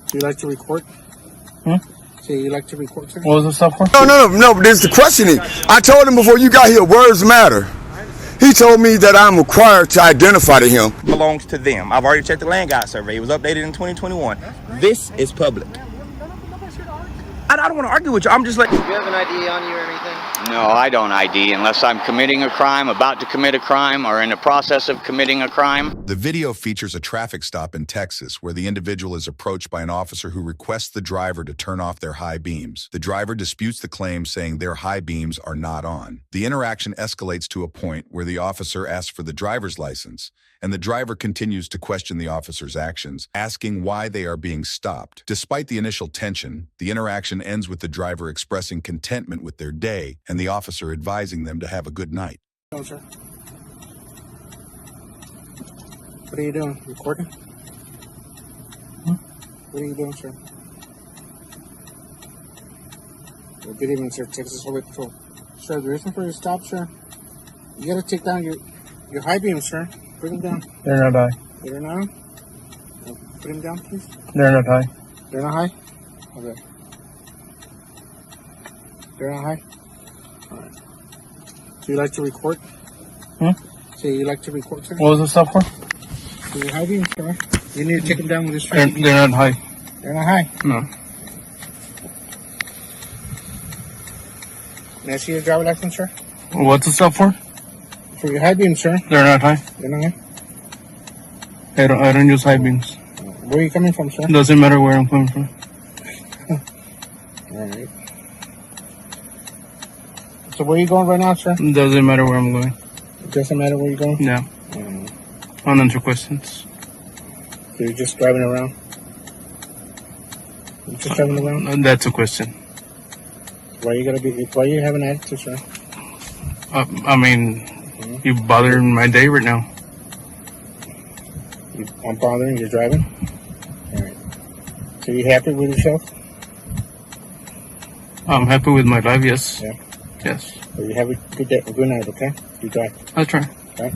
So you like to record? So you like to record, sir? What was the stuff for? No. There's the questioning. I told him before you got here, words matter. He told me that I'm required to identify to him. Belongs to them. I've already checked the land guide survey. It was updated in 2021. This is public. I don't want to argue with you. I'm just like... Do you have an ID on you or anything? No, I don't ID unless I'm committing a crime, about to commit a crime, or in the process of committing a crime. The video features a traffic stop in Texas where the individual is approached by an officer who requests the driver to turn off their high beams. The driver disputes the claim, saying their high beams are not on. The interaction escalates to a point where the officer asks for the driver's license, and the driver continues to question the officer's actions, asking why they are being stopped. Despite the initial tension, the interaction ends with the driver expressing contentment with their day and the officer advising them to have a good night. No, sir. What are you doing? Recording? What are you doing, sir? Well, good evening, sir. Texas Highway Patrol. Sir, the reason for your stop, sir, you gotta take down your high beams, sir. Put them down. They're not high. They're not on? Put them down, please. They're not high. They're not high? Okay. They're not high? Alright. So you like to record? So you like to record, sir? What was the stuff for? So your high beams, sir. You need to take them down with this They're not high. They're not high? No. May I see your driver license, sir? What's the stuff for? For your high beams, sir. They're not high. They're not high? I don't use high beams. Where are you coming from, sir? Doesn't matter where I'm coming from. Alright. So where are you going right now, sir? Doesn't matter where I'm going. It doesn't matter where you're going? No. Unanswered questions. So you're just driving around? You're just driving around? That's a question. Why you have an attitude, sir? I mean, you bothering my day right now. I'm bothering you driving? Alright. So you happy with yourself? I'm happy with my life, yes. Yeah. Yes. So you have a good day, a good night, okay? You drive. I'll try. Right?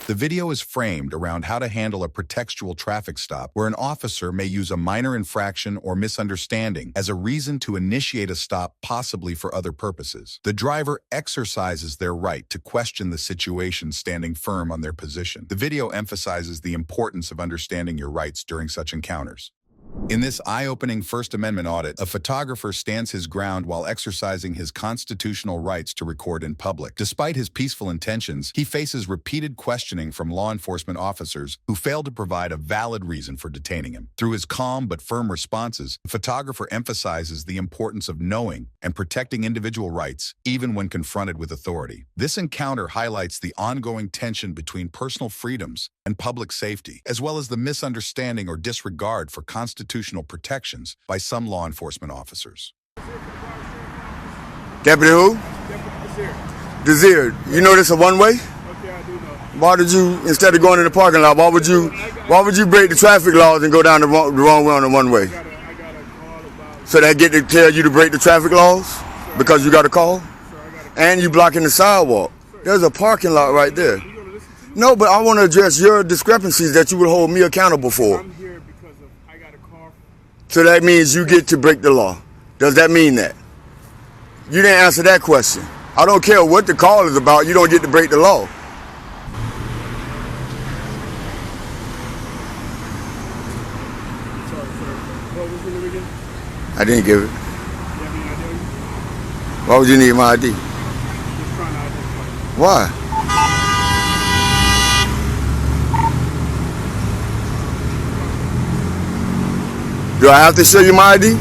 The video is framed around how to handle a pretextual traffic stop where an officer may use a minor infraction or misunderstanding as a reason to initiate a stop, possibly for other purposes. The driver exercises their right to question the situation, standing firm on their position. The video emphasizes the importance of understanding your rights during such encounters. In this eye-opening First Amendment audit, a photographer stands his ground while exercising his constitutional rights to record in public. Despite his peaceful intentions, he faces repeated questioning from law enforcement officers who fail to provide a valid reason for detaining him. Through his calm but firm responses, the photographer emphasizes the importance of knowing and protecting individual rights, even when confronted with authority. This encounter highlights the ongoing tension between personal freedoms and public safety, as well as the misunderstanding or disregard for constitutional protections by some law enforcement officers. Deputy who? Desir. You know this a one-way? Okay, I do know. Why did you, instead of going in the parking lot, why would you break the traffic laws and go down the wrong way on the one-way? I got a call about... So that get to tell you to break the traffic laws? Because you got a call? And you blocking the sidewalk. There's a parking lot right there. No, but I want to address your discrepancies that you would hold me accountable for. I'm here because I got a call. So that means you get to break the law. Does that mean that? You didn't answer that question. I don't care what the call is about, you don't get to break the law. Sorry, sir. What was your name again? I didn't give it. You have any idea? Why would you need my ID? Just trying to identify. Why? Do I have to show you my ID?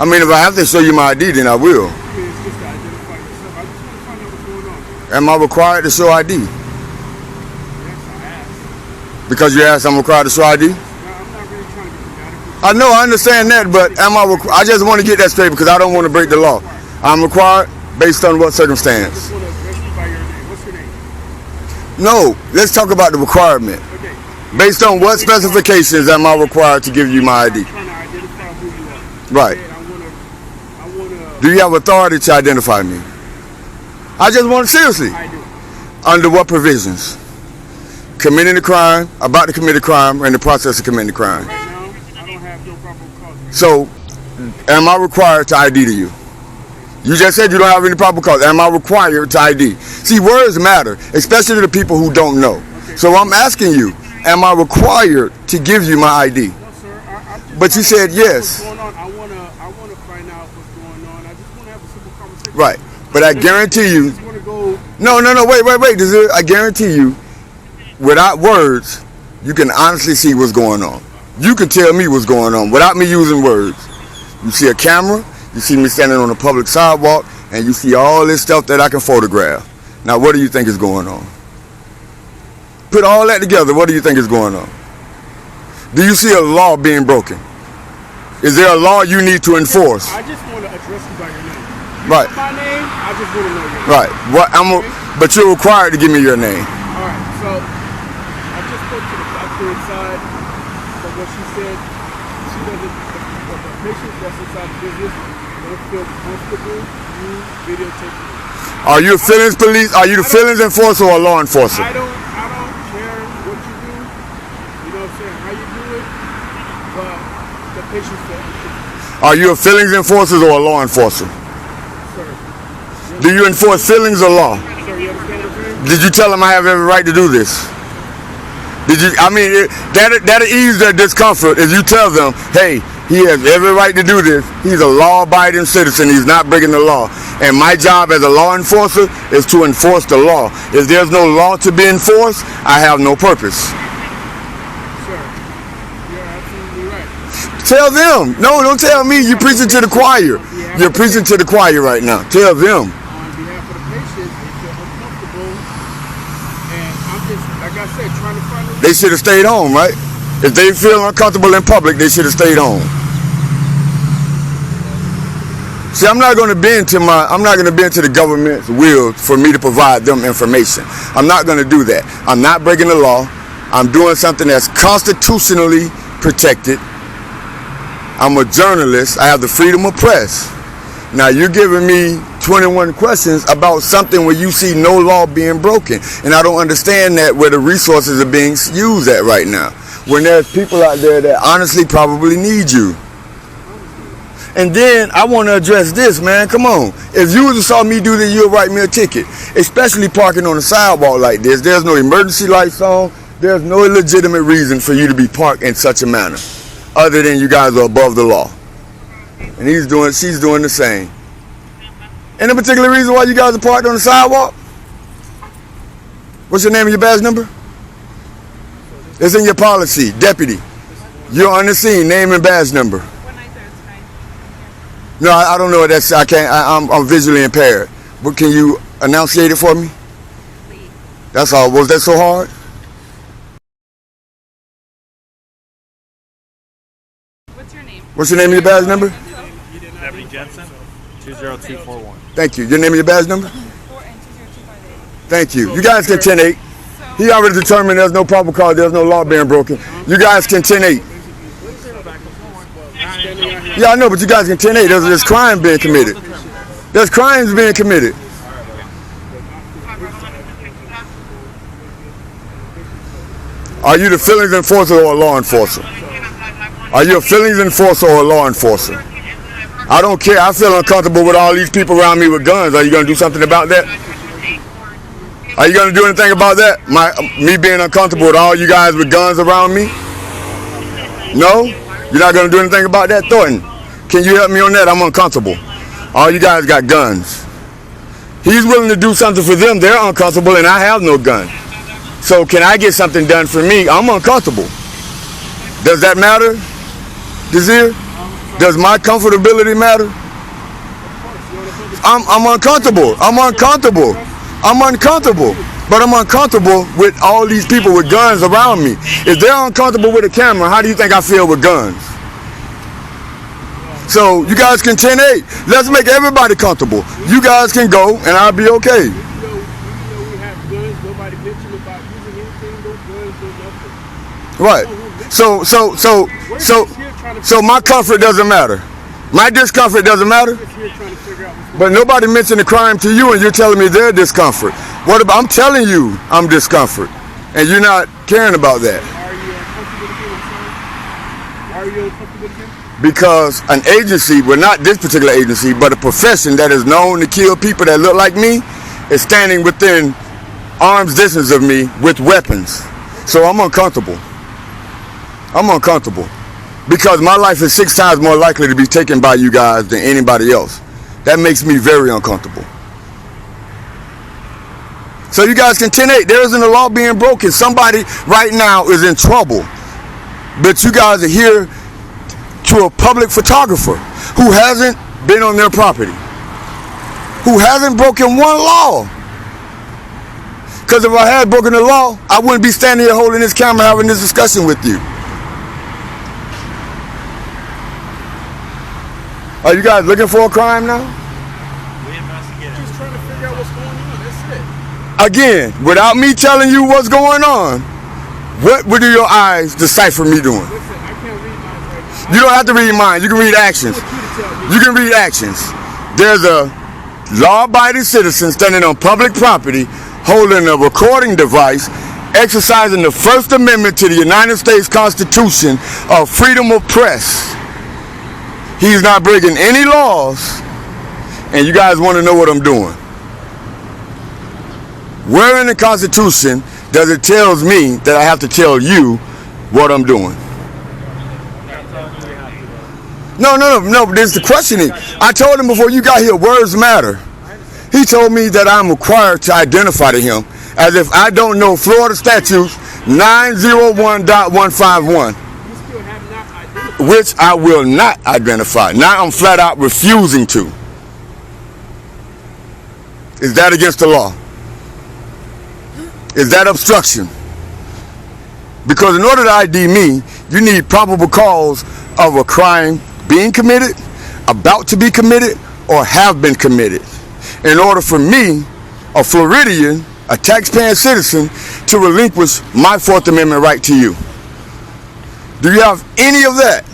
I mean, if I have to show you my ID, then I will. It's just to identify yourself. I just want to find out what's going on. Am I required to show ID? Yes, I asked. Because you asked I'm required to show ID? No, I'm not really trying to get dramatic. I know, I understand that, but am I required? I just want to get that straight because I don't want to break the law. I'm required based on what I circumstance? just want to address you by your name. What's your name? No, let's talk about the requirement. Okay. Based on what specifications am I required to give you my ID? I'm trying to identify who you are. Right. I want to Do you have authority to identify me? I just want, seriously. I do. Under what provisions? Committing a crime, about to commit a crime, or in the process of committing a crime. Right now, I don't have no probable cause. So, am I required to ID to you? You just said you don't have any probable cause. Am I required to ID? See, words matter, especially to the people who don't know. Okay. So I'm asking you, am I required to give you my ID? No, sir. I'm just But you said yes. what's going on. I wanna find out what's going on. I just wanna have a simple conversation. Right. But I guarantee you. I just wanna go. No, wait. I guarantee you, without words, you can honestly see what's going on. You can tell me what's going on without me using words. You see a camera, you see me standing on a public sidewalk, and you see all this stuff that I can photograph. Now, what do you think is going on? Put all that together, what do you think is going on? Do you see a law being broken? Is there a law you need to enforce? I just wanna address you by your name. Right. My name, I just wanna know your name. Right. But you're required to give me your name. All right. So I just spoke to the doctor inside, but what she said, she doesn't. The patient that's inside the business don't feel comfortable you videotaping. Are you a feelings police? Are you the feelings enforcer or a law enforcer? I don't care what you do. You know what I'm saying? How you do it, but the patient's fault. Are you a feelings enforcer or a law enforcer? Sir. Do you enforce feelings or law? Sir, you understand what I'm saying? Did you tell him I have every right to do this? Did you? I mean, that'll ease their discomfort if you tell them, hey, he has every right to do this. He's a law-abiding citizen. He's not breaking the law. And my job as a law enforcer is to enforce the law. If there's no law to be enforced, I have no purpose. Sir, you're absolutely right. Tell them. No, don't tell me. You're preaching to the choir. You're preaching to the choir right now. Tell them. On behalf of the patient, they feel uncomfortable, and I'm just, like I said, trying to find a... They should have stayed home, right? If they feel uncomfortable in public, they should have stayed home. See, I'm not going to bend to the government's will for me to provide them information. I'm not going to do that. I'm not breaking the law. I'm doing something that's constitutionally protected. I'm a journalist. I have the freedom of press. Now you're giving me 21 questions about something where you see no law being broken, and I don't understand that where the resources are being used at right now, when there's people out there that honestly probably need you. And then I want to address this, man. Come on. If you saw me do this, you'll write me a ticket, especially parking on a sidewalk like this. There's no emergency lights on. There's no legitimate reason for you to be parked in such a manner, other than you guys are above the law. And she's doing the same. Any particular reason why you guys are parked on the sidewalk? What's your name and your badge number? It's in your policy, deputy. You're on the scene, name and badge number. No, I don't know what that's. I can't. I'm visually impaired. But can you enunciate it for me? That's all. Was that so hard? What's your name? What's your name and your badge number? Deputy Jensen, 20241. Thank you. Your name and your badge number? 4 and 20258. Thank you. You guys can 10-8. He already determined there's no probable cause, there's no law being broken. You guys can 10-8. Yeah, I know, but you guys can 10-8. There's crime being committed. There's crimes being committed. Are you the feelings enforcer or a law enforcer? Are you a feelings enforcer or a law enforcer? I don't care. I feel uncomfortable with all these people around me with guns. Are you going to do something about that? Are you going to do anything about that? Me being uncomfortable with all you guys with guns around me? No? You're not going to do anything about that? Thornton, can you help me on that? I'm uncomfortable. All you guys got guns. He's willing to do something for them. They're uncomfortable and I have no gun. So can I get something done for me? I'm uncomfortable. Does that matter, Desir? Does my comfortability matter? I'm uncomfortable. I'm uncomfortable. I'm uncomfortable. But I'm uncomfortable with all these people with guns around me. If they're uncomfortable with a camera, how do you think I feel with guns? So you guys can 10-8. Let's make everybody comfortable. You guys can go and I'll be okay. We have guns. Nobody mentioned about using anything. No guns, no nothing. Right. So my comfort doesn't matter. My discomfort doesn't matter. Just here trying to figure out what's going But nobody mentioned the crime to you, and you're telling me their discomfort. What about? I'm telling you, I'm discomfort, and you're not caring about that. on. Are you uncomfortable again? I'm sorry. Why are you uncomfortable again? Because an agency, well, not this particular agency, but a profession that is known to kill people that look like me, is standing within arm's distance of me with weapons. So I'm uncomfortable. I'm uncomfortable. Because my life is 6 times more likely to be taken by you guys than anybody else. That makes me very uncomfortable. So you guys can 10-8. There isn't a law being broken. Somebody right now is in trouble. But you guys are here to a public photographer who hasn't been on their property, who hasn't broken one law. Because if I had broken the law, I wouldn't be standing here holding this camera having this discussion with you. Are you guys looking for a crime now? We investigate Just trying to figure out what's going on. That's it. Again, without me telling you what's going on, what would your eyes decipher me doing? Listen, I can't read mine right now. You don't have to read mine. You can read actions. I want you to tell me. You can read actions. There's a law-abiding citizen standing on public property holding a recording device exercising the First Amendment to the United States Constitution of freedom of press. He's not breaking any laws, and you guys want to know what I'm doing. Where in the Constitution does it tell me that I have to tell you what I'm doing? No, there's the questioning. I told him before you got here, words matter. He told me that I'm required to identify to him as if I don't know Florida statutes 901.151. Which I will not identify. Now I'm flat out refusing to. Is that against the law? Is that obstruction? Because in order to ID me, you need probable cause of a crime being committed, about to be committed, or have been committed. In order for me, a Floridian, a taxpaying citizen, to relinquish my 4th Amendment right to you. Do you have any of that?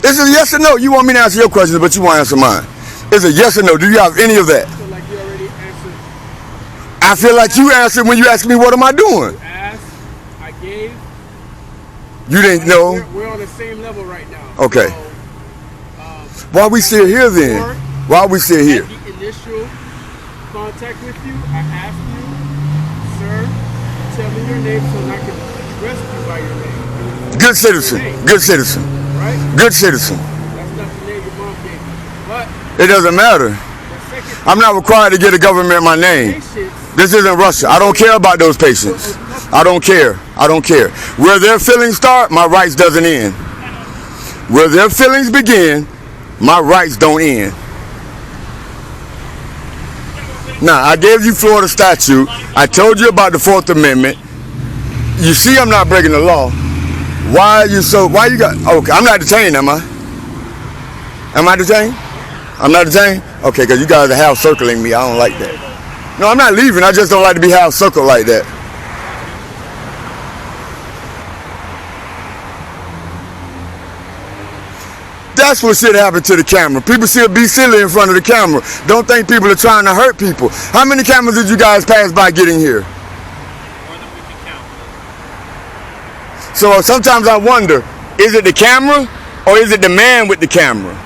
Is it a yes or no? You want me to answer your questions, but you won't answer mine. Is it yes or no? Do you have any of that? I feel like you already answered. I feel like you answered when you asked me what am I doing. You asked, I gave. You didn't know. We're on the same level right now. Okay. So, Why are we still here then? Why are we still here? At the initial contact with you, I asked you, sir, tell me your name so I can address you by your name. Good citizen. Good citizen. Right? Good citizen. That's not the name your mom gave me. But It doesn't matter. I'm not required to give the government my name. This isn't Russia. I don't care about those patients. I don't care. I don't care. Where their feelings start, my rights doesn't end. Where their feelings begin, my rights don't end. Now, I gave you Florida statute. I told you about the 4th Amendment. You see I'm not breaking the law. Why are you so, why you got, okay, I'm not detained, am I? Am I detained? I'm not detained? Okay, because you guys are half circling me. I don't like that. No, I'm not leaving. I just don't like to be half circled like that. That's what shit happened to the camera. People should be silly in front of the camera. Don't think people are trying to hurt people. How many cameras did you guys pass by getting here? More than we can count. So sometimes I wonder, is it the camera or is it the man with the camera?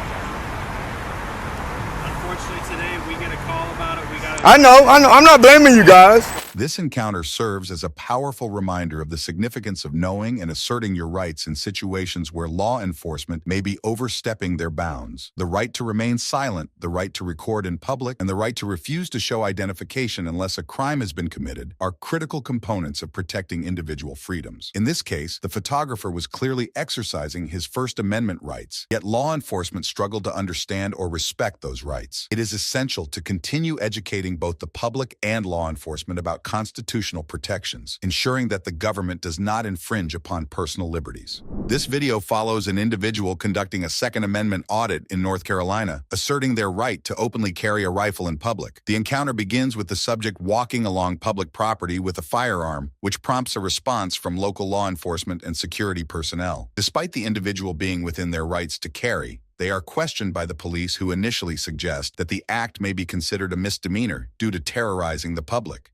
Unfortunately, today we get a call about it. I know. I'm not blaming you guys. This encounter serves as a powerful reminder of the significance of knowing and asserting your rights in situations where law enforcement may be overstepping their bounds. The right to remain silent, the right to record in public, and the right to refuse to show identification unless a crime has been committed are critical components of protecting individual freedoms. In this case, the photographer was clearly exercising his First Amendment rights, yet law enforcement struggled to understand or respect those rights. It is essential to continue educating both the public and law enforcement about about constitutional protections, ensuring that the government does not infringe upon personal liberties. This video follows an individual conducting a Second Amendment audit in North Carolina, asserting their right to openly carry a rifle in public. The encounter begins with the subject walking along public property with a firearm, which prompts a response from local law enforcement and security personnel. Despite the individual being within their rights to carry, they are questioned by the police, who initially suggest that the act may be considered a misdemeanor due to terrorizing the public.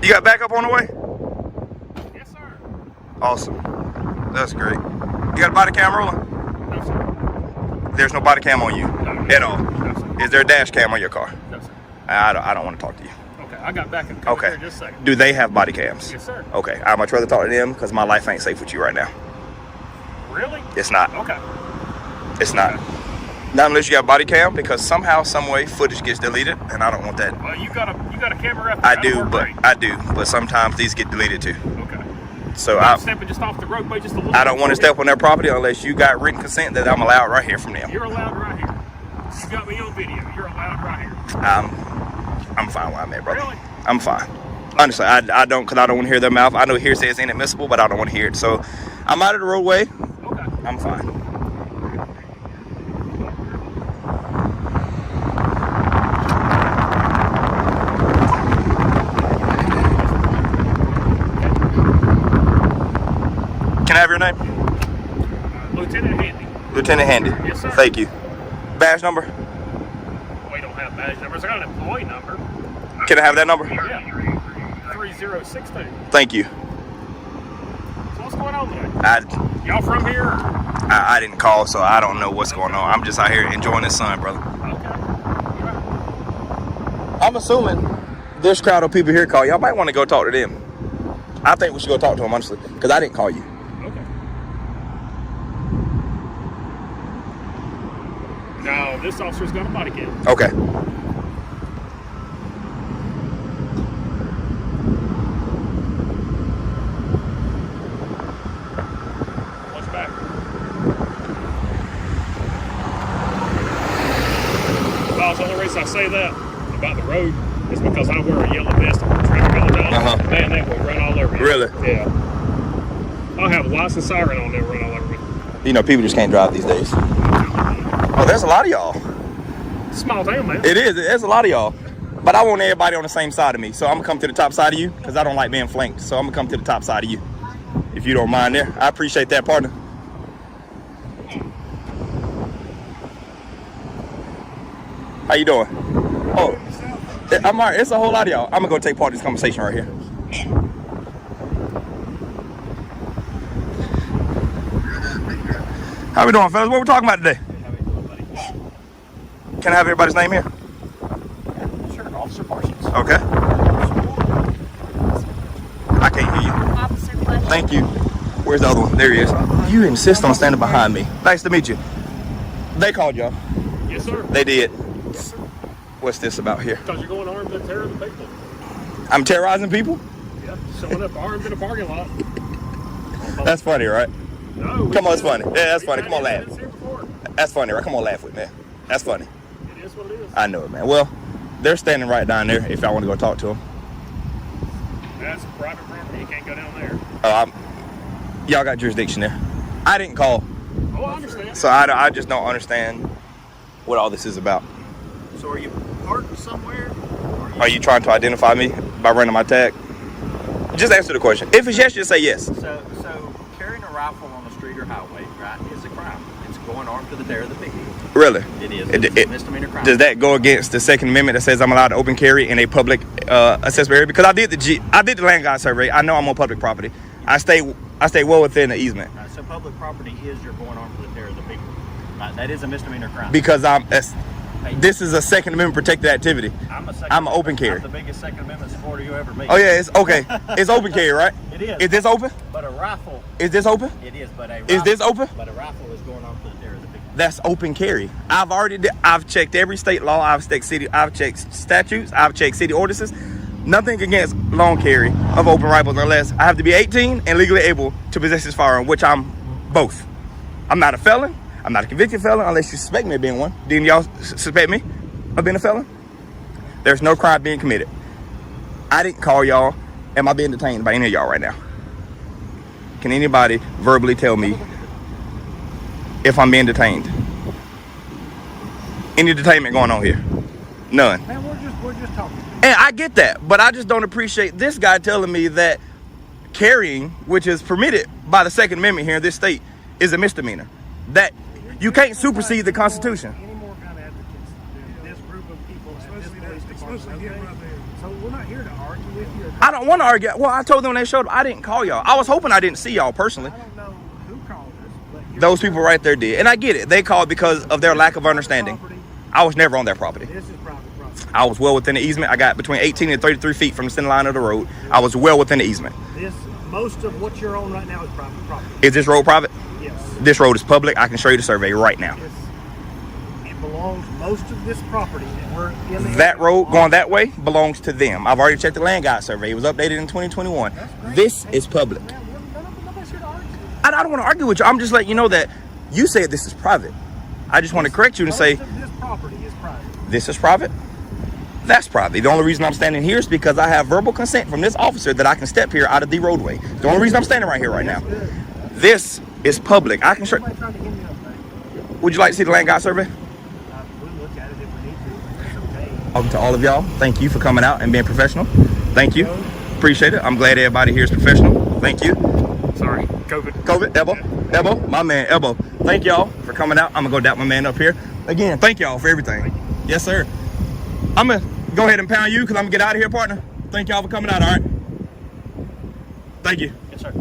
You got backup on the way? Yes, sir. Awesome. That's great. You got a body cam rolling? No, sir. There's no body cam on you at all? No, sir. Is there a dash cam on your car? No, sir. I don't want to talk to you. Okay, I got backup. Okay. Here just a second. Do they have body cams? Yes, sir. Okay. I'd much rather talk to them because my life ain't safe with you right now. Really? It's not. Okay. It's not. Not unless you got body cam, because somehow, some way, footage gets deleted, and I don't want that. Well, you got a camera up there. I do, but sometimes these get deleted too. Okay. So I'm stepping just off the roadway just a little bit. I don't want to step on their property unless you got written consent that I'm allowed right here from them. You're allowed right here. You got me on video. You're allowed right here. I'm fine where I'm at, brother. Really? I'm fine. Honestly, I don't want to hear their mouth. I know hearsay is inadmissible, but I don't want to hear it. So I'm out of the roadway. Okay. I'm fine. Can I have your name? Lieutenant Handy. Lieutenant Handy. Yes, sir. Thank you. Badge number? We don't have badge numbers. I got an employee number. Can I have that number? Yeah. 3016. Thank you. So what's going on today? Y'all from here? I didn't call, so I don't know what's going on. I'm just out here enjoying the sun, brother. Okay. I'm assuming this crowd of people here call. Y'all might want to go talk to them. I think we should go talk to them, honestly, because I didn't call you. Okay. No, this officer's got a body cam. Okay. Watch back. Well, the only reason I say that about the road is because I wear a yellow vest and traffic all the time. Man, they will run all over you. Really? Yeah. I'll have a license siren on there run all over me. You know, people just can't drive these days. Oh, there's a lot of y'all. Small town, man. It is. There's a lot of y'all. But I want everybody on the same side of me. So I'm going to come to the top side of you because I don't like being flanked. So I'm going to come to the top side of you, if you don't mind there. I appreciate that, partner. How you doing? Oh, I'm all right. It's a whole lot of y'all. I'm going to go take part in this conversation right here. How we doing, fellas? What we talking about today? Can I have everybody's name here? Sure, Officer Parsons. Okay. I can't hear you. Officer Fletcher. Thank you. Where's the other one? There he is. You insist on standing behind me. Nice to meet you. They called y'all. Yes, sir. They did. What's this about here? Because you're going armed and terrorizing people. I'm terrorizing people? Yeah, showing up armed in a parking lot. That's funny, right? No. Come on, it's funny. Yeah, that's funny. Come on, laugh. It's here before. That's funny, right? Come on, laugh with me, man. That's funny. It is what it is. I know it, man. Well, they're standing right down there if I want to go talk to them. That's private property. You can't go down there. Y'all got jurisdiction there. I didn't call, Oh, I understand. so I just don't understand what all this is about. So are you parked somewhere? Are you trying to identify me by running my tag? Just answer the question. If it's yes, just say yes. So carrying a rifle on the street or highway, right, is a crime. It's going armed to the terror of the people. Really? It is. It- It's a misdemeanor crime. Does that go against the Second Amendment that says I'm allowed to open carry in a public accessible area? Because I did the land guard survey. I know I'm on public property. I stay well within the easement. Right, so public property is you're going armed to the terror of the people. Right, that is a misdemeanor crime. Because this is a Second Amendment protected activity. I'm an open carry. I'm the biggest Second Amendment supporter you ever meet. Oh yeah, it's okay. It's open carry, right? It is. Is this open? But a rifle. Is this open? It is, but a Is this rifle- open? But a rifle is going armed to the terror of the people. That's open carry. I've checked every state law. I've checked statutes. I've checked city ordinances. Nothing against long carry of open rifles unless I have to be 18 and legally able to possess this firearm, which I'm both. I'm not a felon. I'm not a convicted felon unless you suspect me of being one. Didn't y'all suspect me of being a felon? There's no crime being committed. I didn't call y'all. Am I being detained by any of y'all right now? Can anybody verbally tell me if I'm being detained? Any detainment going on here? None. Man, we're just talking. And I get that, but I just don't appreciate this guy telling me that carrying, which is permitted by the Second Amendment here in this state, is a misdemeanor. That you can't supersede the Constitution. Any more kind of advocates than this group of people at this police department, okay? So we're not here to argue with you. I don't want to argue. Well, I told them when they showed up, I didn't call y'all. I was hoping I didn't see y'all personally. I don't know who called us, but Those people right there did. And I get it. They called because of their lack of understanding. I was never on their property. this is private property. I was well within the easement. I got between 18 and 33 feet from the center line of the road. I was well within the easement. Most of what you're on right now is private property. Is this road private? Yes. This road is public. I can show you the survey right now. It belongs, most of this property that we're in the That road going that way belongs to them. I've already checked the land guide survey. It was updated in 2021. This is public. Nobody's here to argue. I don't want to argue with you. I'm just letting you know that you said this is private. I just want to correct you and say Most of this property is private. this is private. That's private. The only reason I'm standing here is because I have verbal consent from this officer that I can step here out of the roadway. The only reason I'm standing right here right now. This is public. I can show. Somebody tried to hand me up, man. Would you like to see the land guide survey? We'll look at it if we need to. It's okay. Welcome to all of y'all. Thank you for coming out and being professional. Thank you. Appreciate it. I'm glad everybody here is professional. Thank you. Sorry, COVID. Elbow, my man, Elbow. Thank y'all for coming out. I'm gonna go dap my man up here. Again, thank y'all for everything. Yes, sir. I'm gonna go ahead and pound you because I'm gonna get out of here, partner. Thank y'all for coming out, all right? Thank you. Yes, sir.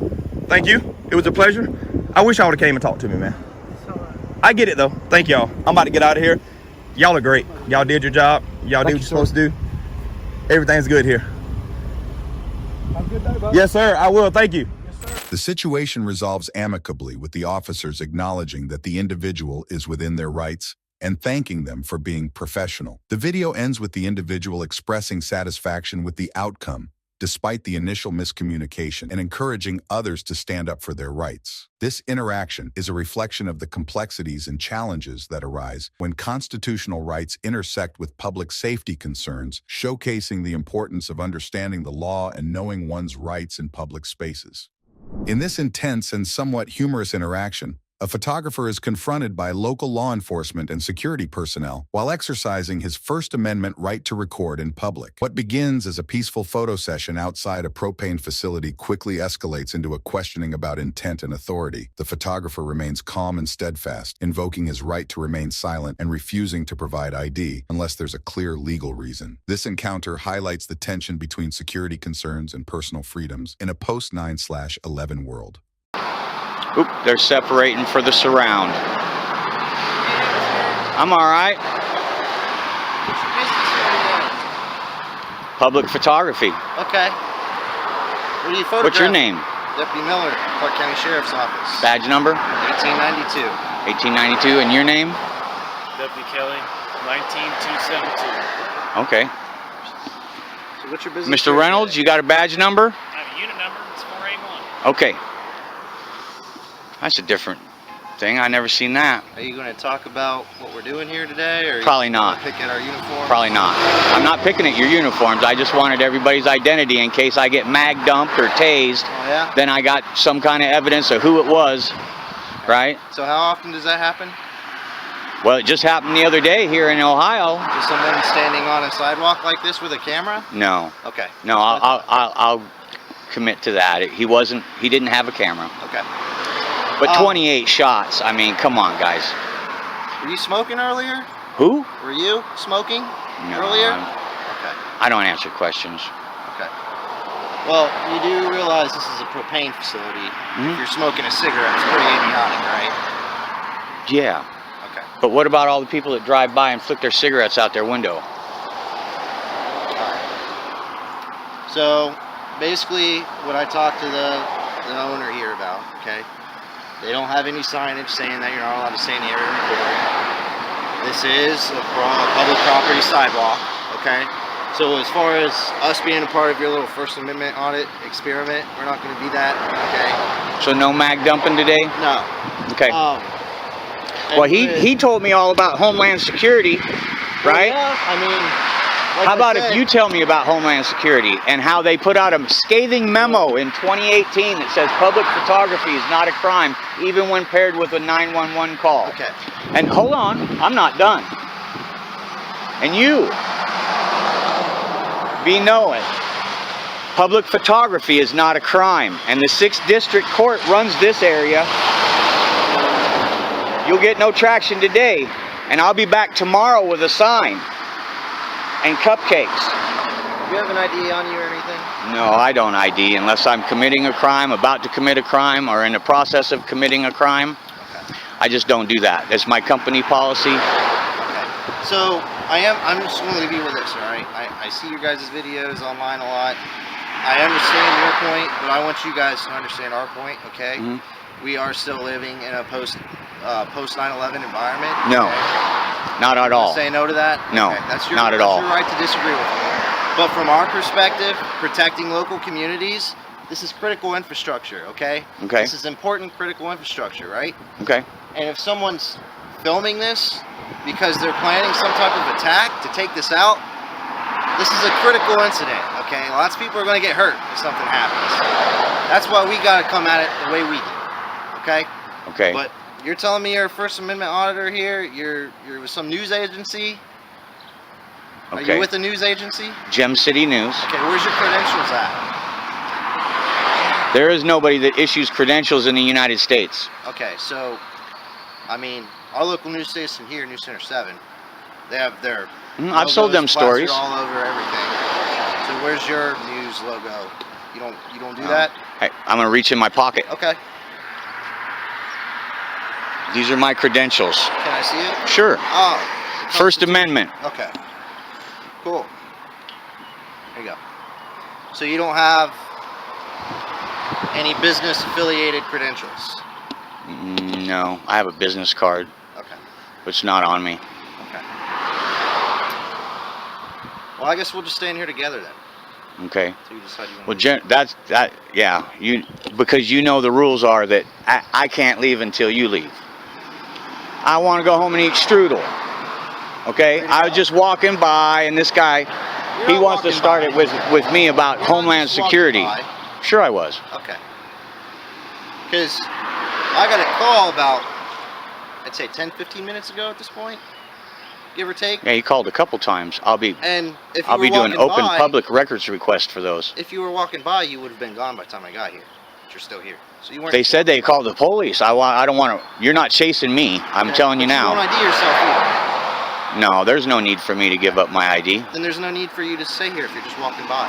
Thank you. It was a pleasure. I wish y'all would have came and talked to me, man. It's all right. I get it, though. Thank y'all. I'm about to get out of here. Y'all are great. Y'all did your job. Y'all did what you're supposed to do. Everything's good here. Have a good day, bud. Yes, sir. I will. Thank you. The situation resolves amicably with the officers acknowledging that the individual is within their rights and thanking them for being professional. The video ends with the individual expressing satisfaction with the outcome, despite the initial miscommunication, and encouraging others to stand up for their rights. This interaction is a reflection of the complexities and challenges that arise when constitutional rights intersect with public safety concerns, showcasing the importance of understanding the law and knowing one's rights in public spaces. In this intense and somewhat humorous interaction, a photographer is confronted by local law enforcement and security personnel while exercising his First Amendment right to record in public. What begins as a peaceful photo session outside a propane facility quickly escalates into a questioning about intent and authority. The photographer remains calm and steadfast, invoking his right to remain silent and refusing to provide ID unless there's a clear legal reason. This encounter highlights the tension between security concerns and personal freedoms in a post-9/11 world. Oop, they're separating for the surround. I'm all right. Public photography. Okay. What do you photograph? What's your name? Deputy Miller, Clark County Sheriff's Office. Badge number? 1892. 1892. And your name? Deputy Kelly, 19272. Okay. So what's your business? Mr. Reynolds, you got a badge number? I have a unit number. It's 481. Okay. That's a different thing. I never seen that. Are you going to talk about what we're doing here today, or Probably you not. Pick at our uniform? Probably not. I'm not picking at your uniforms. I just wanted everybody's identity in case I get mag dumped or tased. Oh, yeah? Then I got some kind of evidence of who it was, right? So how often does that happen? Well, it just happened the other day here in Ohio. Is someone standing on a sidewalk like this with a camera? No. Okay. No, I'll commit to that. He didn't have a camera. Okay. But 28 shots. I mean, come on, guys. Were you smoking earlier? Who? Were you smoking No, earlier? Okay. I don't answer questions. Okay. Well, you do realize this is a propane facility. If you're smoking a cigarette, it's pretty idiotic, right? Yeah. Okay. But what about all the people that drive by and flick their cigarettes out their window? So, basically, what I talked to the owner here about, okay? They don't have any signage saying that you're not allowed to stay in the area and record. This is a public property sidewalk, okay? So as far as us being a part of your little First Amendment audit experiment, we're not going to be that, okay? So no mag dumping today? No. Okay. Well, he told me all about Homeland Security, right? Well, yeah, I mean, How about if you tell me about Homeland Security and how they put out a scathing memo in 2018 that says public photography is not a crime, even when paired with a 911 call. Okay. And hold on, I'm not done. And you, be knowing, public photography is not a crime, and the 6th District Court runs this area. You'll get no traction today, and I'll be back tomorrow with a sign and cupcakes. Do you have an ID on you or anything? No, I don't ID unless I'm committing a crime, about to commit a crime, or in the process of committing a crime. Okay. I just don't do that. That's my company policy. Okay. So I'm just going to leave you with this, all right? I see your guys' videos online a lot. I understand your point, but I want you guys to understand our point, okay? Mm-hmm. We are still living in a post 9/11 environment. No, okay? not at all. Say no to that? No, okay. That's your, not at all. That's your right to disagree with me. But from our perspective, protecting local communities, this is critical infrastructure, okay? Okay. This is important critical infrastructure, right? Okay. And if someone's filming this because they're planning some type of attack to take this out, this is a critical incident, okay? Lots of people are going to get hurt if something happens. That's why we got to come at it the way we do, okay? Okay. But you're telling me you're a First Amendment auditor here? You're with some news agency? Are Okay. you with a news agency? Gem City News. Okay, where's your credentials at? There is nobody that issues credentials in the United States. Okay, so, I mean, our local news station here, News Center 7, they have their I've sold them logos plastered stories. all over everything. So where's your news logo? You don't do that? Hey, I'm gonna reach in my pocket. Okay. These are my credentials. Can I see it? Sure. Oh. First Amendment. Okay. Cool. There you go. So you don't have any business affiliated credentials? No, I have a business card. Okay. But it's not on me. Okay. Well, I guess we'll just stay in here together then. Okay. So you decide you want Well, to yeah. Because you know the rules are that I can't leave until you leave. I want to go home and eat strudel. Okay. I was just walking by, and this guy, he wants to start it with me about Homeland Security. Sure, I was. Okay. Because I got a call about, I'd say 10-15 minutes ago at this point, give or take. Yeah, you called a couple times. I'll be And if you I'll were be doing walking open by, public records request for those. If you were walking by, you would have been gone by the time I got here. But you're still here. So you weren't. They said they called the police. I don't want to. You're not chasing me. I'm telling you now. You don't ID yourself either. No, there's no need for me to give up my ID. Then there's no need for you to stay here if you're just walking by.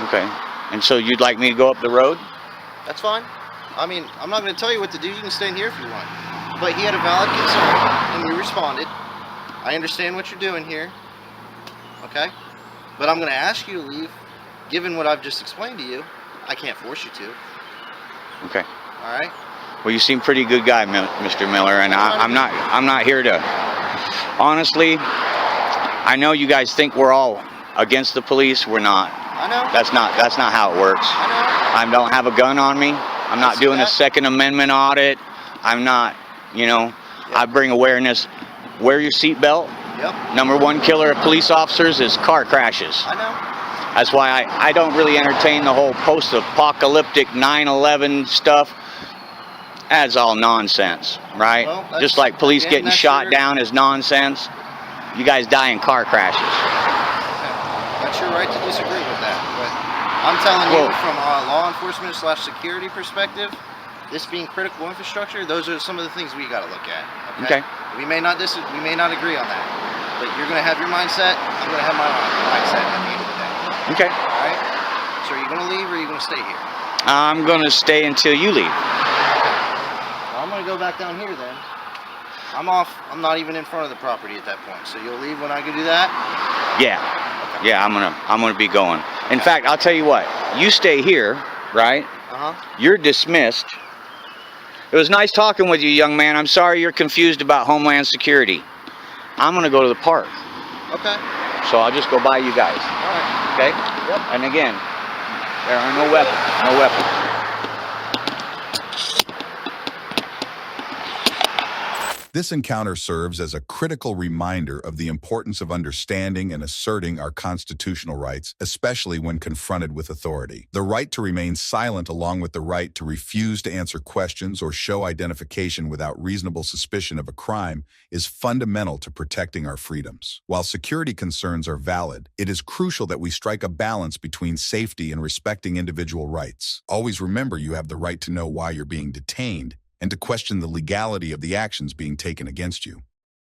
Okay. And so you'd like me to go up the road? That's fine. I mean, I'm not going to tell you what to do. You can stay in here if you want. But he had a valid concern, and we responded. I understand what you're doing here. Okay? But I'm going to ask you to leave. Given what I've just explained to you, I can't force you to. Okay. All right? Well, you seem pretty good guy, Mr. Miller, and I'm not here to. Honestly, I know you guys think we're all against the police. We're not. I know. That's not how it works. I know. I don't have a gun on me. I'm not doing a Second Amendment audit. I'm not, I bring awareness. Wear your seatbelt. Yep. #1 killer of police officers is car crashes. I know. That's why I don't really entertain the whole post-apocalyptic 9/11 stuff. That's all nonsense, right? Well, just like police getting shot your, down is nonsense. You guys die in car crashes. That's your right to disagree with that. But I'm telling you from a law enforcement / security perspective, this being critical infrastructure, those are some of the things we got to look at. Okay. We may not agree on that, but you're going to have your mindset. I'm going to have my mindset at the end of the day. Okay. All right. So are you going to leave or are you going to stay here? I'm going to stay until you leave. Well, I'm going to go back down here then. I'm off. I'm not even in front of the property at that point. So you'll leave when I can do that? Yeah. Okay. Yeah, I'm gonna be going. In fact, I'll tell you what. You stay here, right? You're dismissed. It was nice talking with you, young man. I'm sorry you're confused about Homeland Security. I'm gonna go to the park. Okay. So I'll just go by you guys. All right. Okay? Yep. And again, there are no weapons. No weapons. This encounter serves as a critical reminder of the importance of understanding and asserting our constitutional rights, especially when confronted with authority. The right to remain silent, along with the right to refuse to answer questions or show identification without reasonable suspicion of a crime, is fundamental to protecting our freedoms. While security concerns are valid, it is crucial that we strike a balance between safety and respecting individual rights. Always remember you have the right to know why you're being detained and to question the legality of the actions being taken against you.